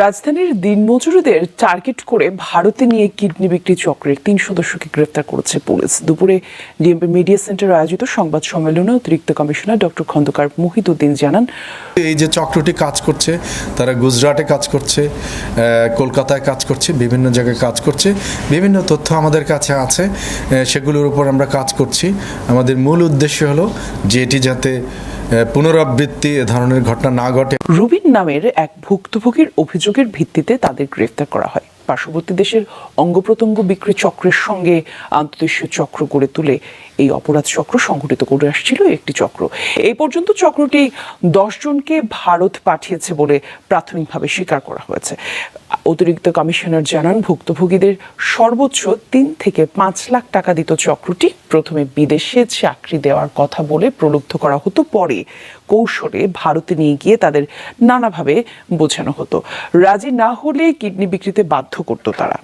রাজধানীর দিনমজুরদের টার্গেট করে ভারতে নিয়ে কিডনি বিক্রি চক্রের 3 সদস্যকে গ্রেফতার করেছে পুলিশ। দুপুরে ডিএমপি মিডিয়া সেন্টারে আয়োজিত সংবাদ সম্মেলনে অতিরিক্ত কমিশনার ডক্টর খন্দকার মুহিদুদ্দিন জানান, এই যে চক্রটি কাজ করছে, তারা গুজরাটে কাজ করছে, কলকাতায় কাজ করছে, বিভিন্ন জায়গায় কাজ করছে, বিভিন্ন তথ্য আমাদের কাছে আছে, সেগুলোর উপর আমরা কাজ করছি। আমাদের মূল উদ্দেশ্য হলো যে এটি যাতে পুনরাবৃত্তি এ ধরনের ঘটনা না ঘটে। রুবিন নামের এক ভুক্তভোগীর অভিযোগের ভিত্তিতে তাদের গ্রেফতার করা হয়। পার্শ্ববর্তী দেশের অঙ্গপ্রত্যঙ্গ বিক্রি চক্রের সঙ্গে আন্তদেশীয় চক্র গড়ে তুলে এই অপরাধ চক্র সংগঠিত করে আসছিল একটি চক্র। এই পর্যন্ত চক্রটি 10 জনকে ভারত পাঠিয়েছে বলে প্রাথমিকভাবে স্বীকার করা হয়েছে। অতিরিক্ত কমিশনার জানান, ভুক্তভোগীদের সর্বোচ্চ 3 থেকে 5 লাখ টাকা দিত চক্রটি। প্রথমে বিদেশে চাকরি দেওয়ার কথা বলে প্রলুব্ধ করা হতো, পরে কৌশলে ভারতে নিয়ে গিয়ে তাদের নানাভাবে বোঝানো হতো। রাজি না হলে কিডনি বিক্রিতে বাধ্য করতো তারা।